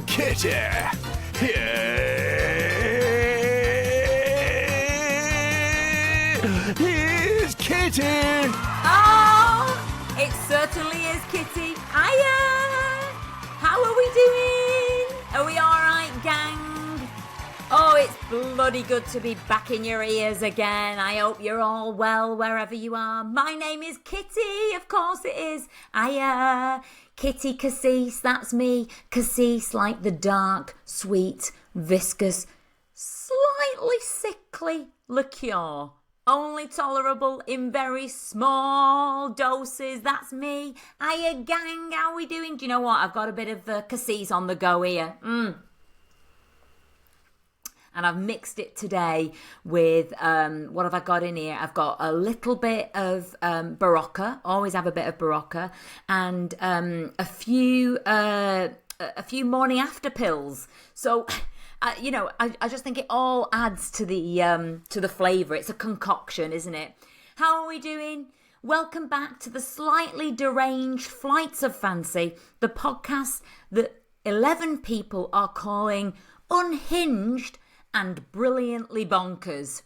Kitty. Here's Kitty. Oh, it certainly is Kitty. Hiya! How are we doing? Are we alright, gang? Oh, it's bloody good to be back in your ears again. I hope you're all well wherever you are. My name is Kitty, of course it is. Kitty Cassis, that's me. Cassis like the dark, sweet, viscous, slightly sickly liqueur. Only tolerable in very small doses. That's me. Hiya, gang, how we doing? Do you know what? I've got a bit of Cassis on the go here. And I've mixed it today with, what have I got in here? I've got a little bit of Barocca, always have a bit of Barocca, and a few morning after pills. So, I just think it all adds to the flavour. It's a concoction, isn't it? How are we doing? Welcome back to the Slightly Deranged Flights of Fancy, the podcast that 11 people are calling unhinged and brilliantly bonkers.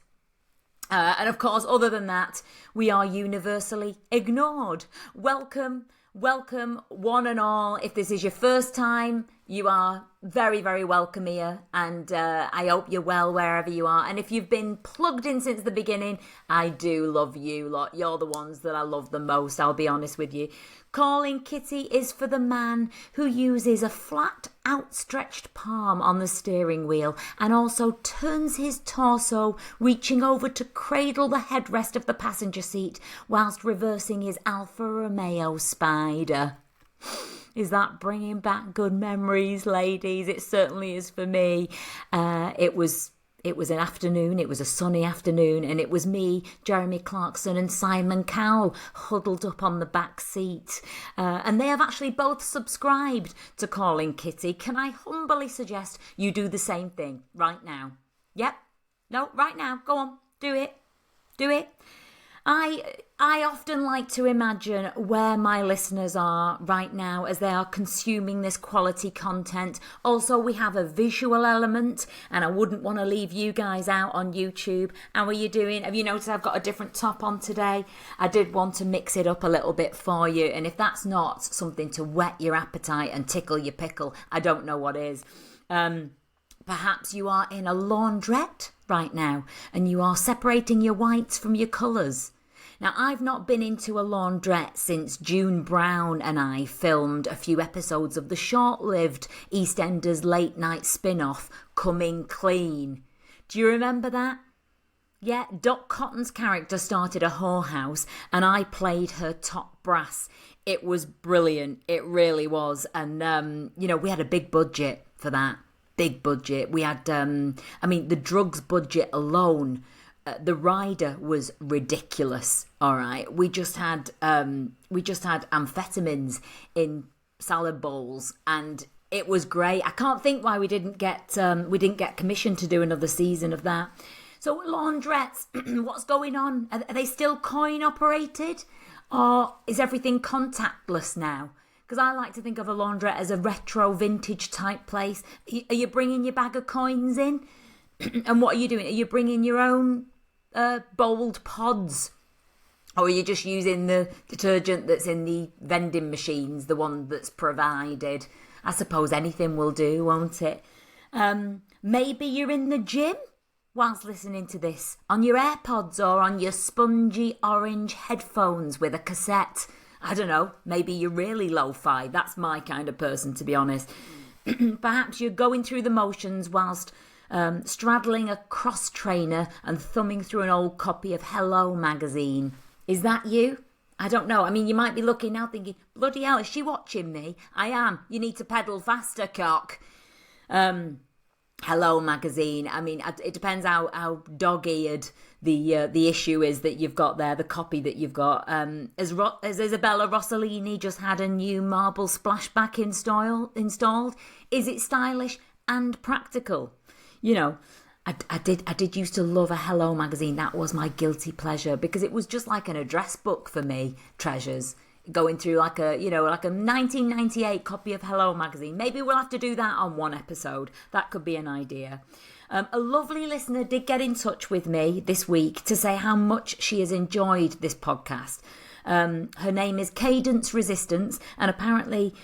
And of course, other than that, we are universally ignored. Welcome, one and all. If this is your first time, you are very, very welcome here. And I hope you're well wherever you are. And if you've been plugged in since the beginning, I do love you lot. You're the ones that I love the most, I'll be honest with you. Calling Kitty is for the man who uses a flat, outstretched palm on the steering wheel and also turns his torso, reaching over to cradle the headrest of the passenger seat whilst reversing his Alfa Romeo Spider. Is that bringing back good memories, ladies? It certainly is for me. It was an afternoon, it was a sunny afternoon, and it was me, Jeremy Clarkson and Simon Cowell huddled up on the back seat. And they have actually both subscribed to Calling Kitty. Can I humbly suggest you do the same thing right now? Yep. No, right now. Go on. Do it. Do it. I often like to imagine where my listeners are right now as they are consuming this quality content. Also, we have a visual element, and I wouldn't want to leave you guys out on YouTube. How are you doing? Have you noticed I've got a different top on today? I did want to mix it up a little bit for you, and if that's not something to whet your appetite and tickle your pickle, I don't know what is. Perhaps you are in a laundrette right now, and you are separating your whites from your colours. Now, I've not been into a laundrette since June Brown and I filmed a few episodes of the short-lived EastEnders late-night spin-off, Coming Clean. Do you remember that? Yeah, Dot Cotton's character started a whorehouse and I played her top brass. It was brilliant. It really was. And, we had a big budget for that. Big budget. We had, the drugs budget alone, the rider was ridiculous. All right, we just had amphetamines in salad bowls, and it was great. I can't think why we didn't get commissioned to do another season of that. So laundrettes, what's going on? Are they still coin operated, or is everything contactless now? Because I like to think of a laundrette as a retro vintage type place. Are you bringing your bag of coins in? And what are you doing? Are you bringing your own bold pods? Or are you just using the detergent that's in the vending machines, the one that's provided? I suppose anything will do, won't it? Maybe you're in the gym whilst listening to this on your AirPods or on your spongy orange headphones with a cassette. I don't know, maybe you're really lo-fi. That's my kind of person, to be honest. Perhaps you're going through the motions whilst straddling a cross trainer and thumbing through an old copy of Hello magazine. Is that you? I don't know. I mean, you might be looking now thinking, bloody hell, is she watching me? I am. You need to pedal faster, cock. Hello magazine. I mean, it depends how dog-eared the issue is that you've got there, the copy that you've got. Has Isabella Rossellini just had a new marble splashback installed? Is it stylish and practical? You know, I did used to love a Hello magazine. That was my guilty pleasure because it was just like an address book for me, treasures. going through like a 1998 copy of Hello magazine. Maybe we'll have to do that on one episode. That could be an idea. A lovely listener did get in touch with me this week to say how much she has enjoyed this podcast. Her name is Cadence Resistance, and apparently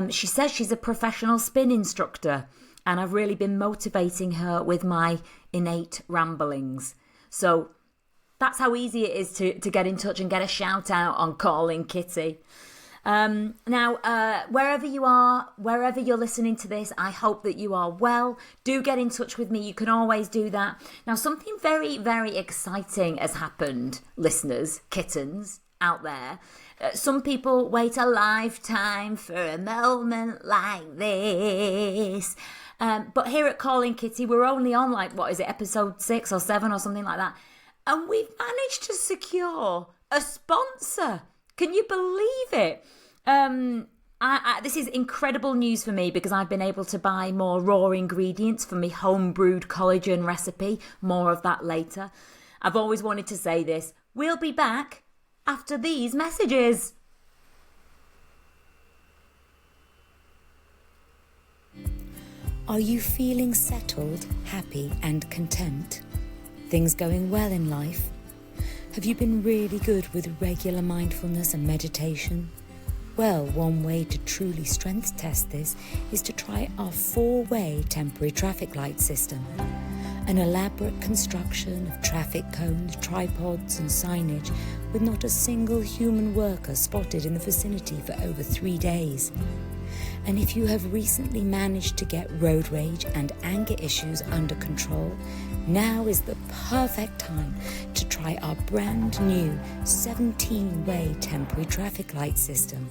she says she's a professional spin instructor, and I've really been motivating her with my innate ramblings. So that's how easy it is to get in touch and get a shout out on Calling Kitty. Now, wherever you are, wherever you're listening to this, I hope that you are well. Do get in touch with me. You can always do that. Now, something very, very exciting has happened, listeners, kittens out there. Some people wait a lifetime for a moment like this. But here at Calling Kitty, we're only on episode 6 or 7 or something like that. And we've managed to secure a sponsor. Can you believe it? This is incredible news for me because I've been able to buy more raw ingredients for my home-brewed collagen recipe. More of that later. I've always wanted to say this. We'll be back after these messages. Are you feeling settled, happy and content? Things going well in life? Have you been really good with regular mindfulness and meditation? Well, one way to truly strength test this is to try our 4-way temporary traffic light system. An elaborate construction of traffic cones, tripods and signage with not a single human worker spotted in the vicinity for over 3 days. And if you have recently managed to get road rage and anger issues under control, now is the perfect time to try our brand new 17-way temporary traffic light system,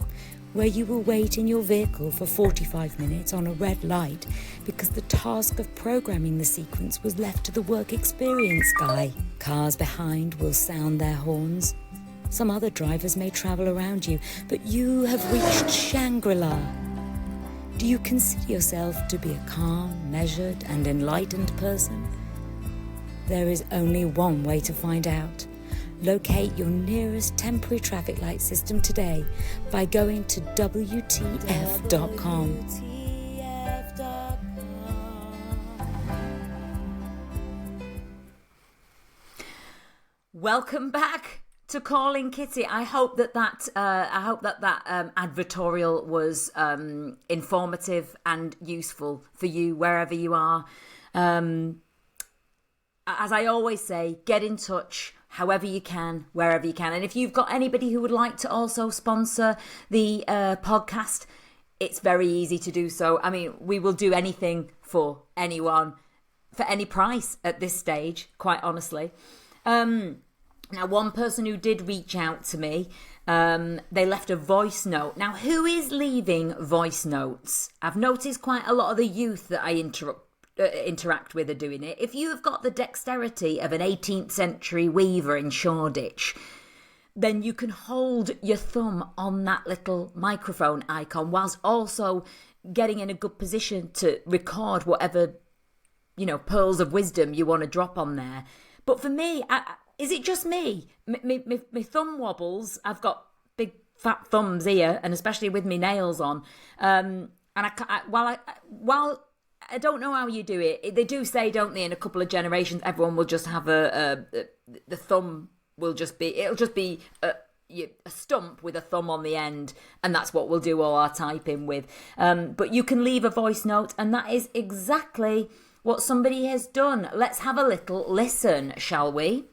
where you will wait in your vehicle for 45 minutes on a red light because the task of programming the sequence was left to the work experience guy. Cars behind will sound their horns. Some other drivers may travel around you, but you have reached Shangri-La. Do you consider yourself to be a calm, measured and enlightened person? There is only one way to find out. Locate your nearest temporary traffic light system today by going to WTF.com. Welcome back to Calling Kitty. I hope that advertorial was informative and useful for you wherever you are. As I always say, get in touch however you can, wherever you can. And if you've got anybody who would like to also sponsor the podcast, it's very easy to do so. I mean, we will do anything for anyone, for any price at this stage, quite honestly. Now, one person who did reach out to me, they left a voice note. Now, who is leaving voice notes? I've noticed quite a lot of the youth that I interact with are doing it. If you have got the dexterity of an 18th century weaver in Shoreditch, then you can hold your thumb on that little microphone icon whilst also getting in a good position to record whatever, pearls of wisdom you want to drop on there. But for me, is it just me? My thumb wobbles. I've got big fat thumbs here, and especially with my nails on. And while I don't know how you do it. They do say, don't they, in a couple of generations, everyone will just have the thumb will just be, it'll just be a stump with a thumb on the end, and that's what we'll do all our typing with. But you can leave a voice note, and that is exactly what somebody has done. Let's have a little listen, shall we?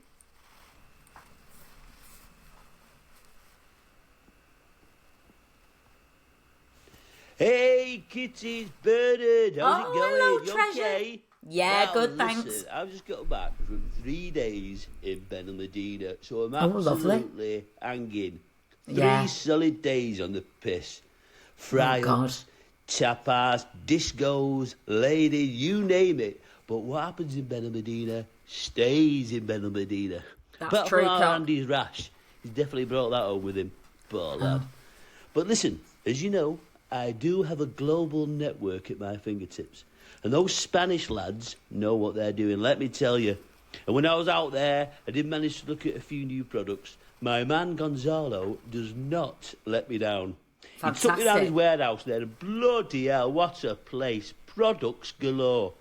Hey, Kitty, it's Bernard. How's it going? Hello, You treasure. okay? Yeah, Well, good, listen, thanks. I've just got back from 3 days in Benalmadena, so I'm lovely. absolutely hanging. 3 Yeah. solid days on the piss. God. Fry-ups, tapas, discos, ladies, you name it. But what happens in Benalmadena stays in Benalmadena. That's Apart true, from our Cock. Andy's rash. He's definitely brought that home with him. Poor lad. But listen, as you know, I do have a global network at my fingertips. And those Spanish lads know what they're doing, let me tell you. And when I was out there, I did manage to look at a few new products my man Gonzalo does not let me down. Fantastic. He took me down his warehouse there, and bloody hell, what a place. Products galore.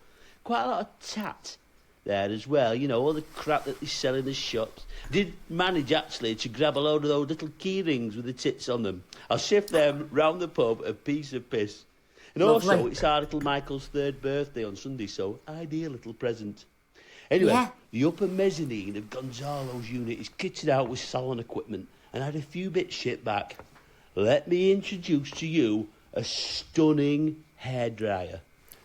Quite a lot of tat there as well, you know, all the crap that they sell in the shops. Did manage actually to grab a load of those little key rings with the tits on them. I'll shift them round the pub, a piece of piss. And Lovely. also, it's our little Michael's 3rd birthday on Sunday, so ideal little present. Anyway, Yeah. the upper mezzanine of Gonzalo's unit is kitted out with salon equipment, and I had a few bits shipped back. Let me introduce to you a stunning hairdryer.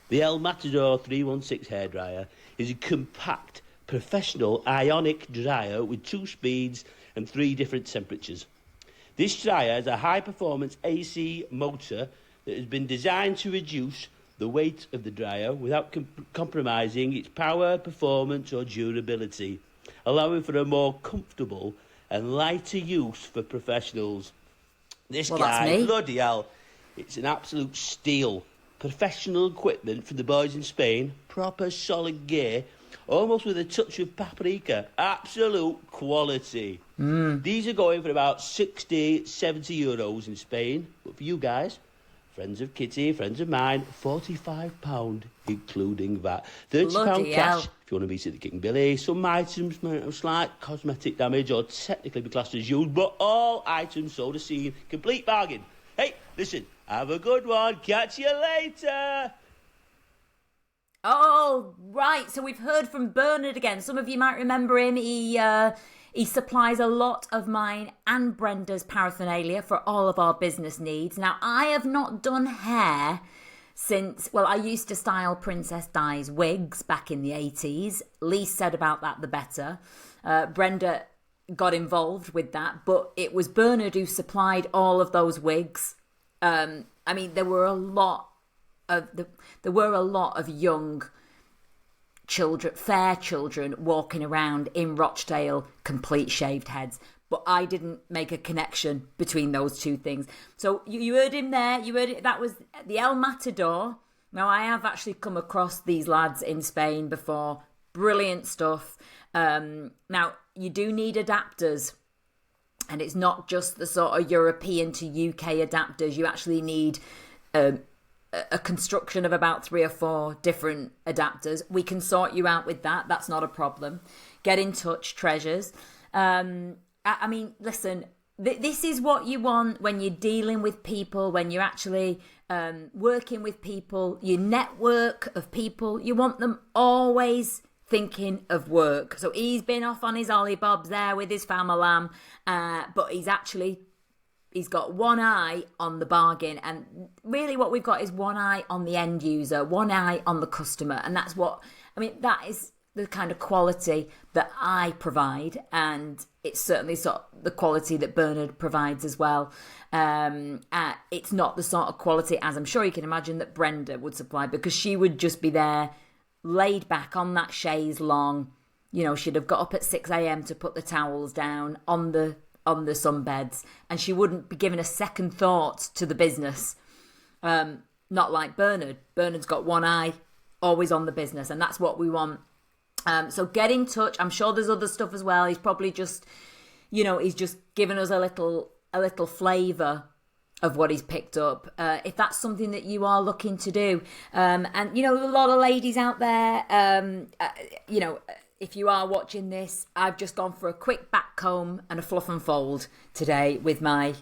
The El Matador 316 hairdryer is a compact, professional ionic dryer with 2 speeds and 3 different temperatures. This dryer has a high-performance AC motor that has been designed to reduce the weight of the dryer without compromising its power, performance or durability, allowing for a more comfortable and lighter use for professionals. This Well, that's guy, me. bloody hell, it's an absolute steal. Professional equipment for the boys in Spain, proper solid gear, almost with a touch of paprika. Absolute quality. These are going for about 60, 70 euros in Spain. But for you guys, friends of Kitty, friends of mine, £45 including VAT. £30 Bloody cash hell. if you want to visit the King Billy. Some items might have slight cosmetic damage or technically be classed as used, but all items sold as seen. Complete bargain. Hey, listen, have a good one. Catch you later. Oh, right. So we've heard from Bernard again. Some of you might remember him. He supplies a lot of mine and Brenda's paraphernalia for all of our business needs. Now, I have not done hair since, well, I used to style Princess Di's wigs back in the 80s. Least said about that, the better. Brenda got involved with that, but it was Bernard who supplied all of those wigs. I mean, there were a lot of young children, fair children, walking around in Rochdale, complete shaved heads. But I didn't make a connection between those two things. So you heard him there. You heard it. That was the El Matador. Now, I have actually come across these lads in Spain before. Brilliant stuff. Now, you do need adapters. And it's not just the sort of European to UK adapters. You actually need a construction of about 3 or 4 different adapters. We can sort you out with that. That's not a problem. Get in touch, treasures. I mean, listen, this is what you want when you're dealing with people, when you're actually working with people, your network of people. You want them always thinking of work. So he's been off on his ollie bobs there with his family, but he's got one eye on the bargain, and really what we've got is one eye on the end user, one eye on the customer, and that's what, I mean, that is the kind of quality that I provide, and it's certainly sort of the quality that Bernard provides as well. It's not the sort of quality, as I'm sure you can imagine, that Brenda would supply, because she would just be there, laid back on that chaise long. You know, she'd have got up at 6 a.m. to put the towels down on the sunbeds, and she wouldn't be giving a second thought to the business. Not like Bernard. Bernard's got one eye always on the business, and that's what we want. So get in touch. I'm sure there's other stuff as well. He's probably just, he's just given us a little flavour of what he's picked up. If that's something that you are looking to do, and a lot of ladies out there, if you are watching this, I've just gone for a quick back comb and a fluff and fold today with my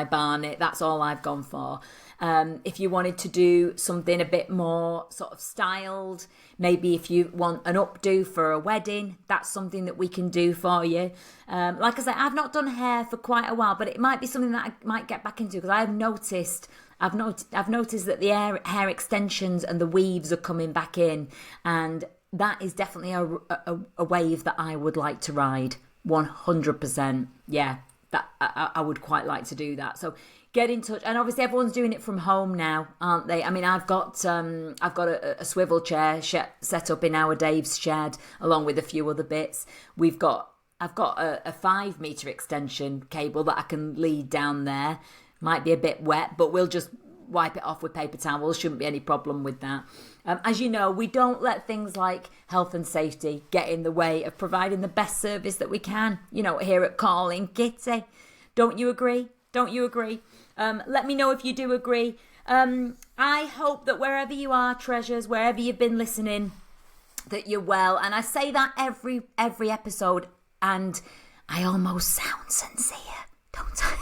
Barnet. That's all I've gone for. If you wanted to do something a bit more sort of styled, maybe if you want an updo for a wedding, that's something that we can do for you. Like I said, I've not done hair for quite a while, but it might be something that I might get back into, because I've noticed that the hair extensions and the weaves are coming back in, and that is definitely a wave that I would like to ride. 100%. Yeah, that I would quite like to do that. So get in touch. And obviously everyone's doing it from home now, aren't they? I mean, I've got a swivel chair set up in our Dave's shed, along with a few other bits. I've got a 5 metre extension cable that I can lead down there. Might be a bit wet, but we'll wipe it off with paper towels. Shouldn't be any problem with that. As you know, we don't let things like health and safety get in the way of providing the best service that we can, here at Calling Kitty. Don't you agree? Don't you agree? Let me know if you do agree. I hope that wherever you are, treasures, wherever you've been listening, that you're well. And I say that every episode, and I almost sound sincere, don't I?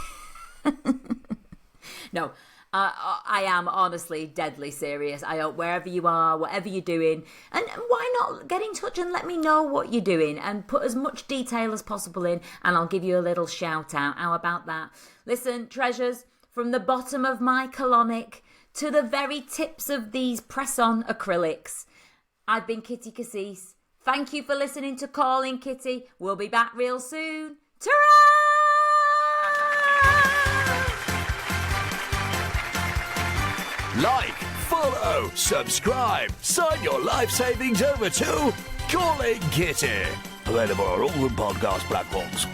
No, I am honestly deadly serious. I hope wherever you are, whatever you're doing, and why not get in touch and let me know what you're doing and put as much detail as possible in, and I'll give you a little shout out. How about that? Listen, treasures, from the bottom of my colonic to the very tips of these press-on acrylics, I've been Kitty Cassis. Thank you for listening to Calling Kitty. We'll be back real soon. Ta-ra! Like, follow, subscribe, sign your life savings over to Calling Kitty. Available on all the podcast platforms.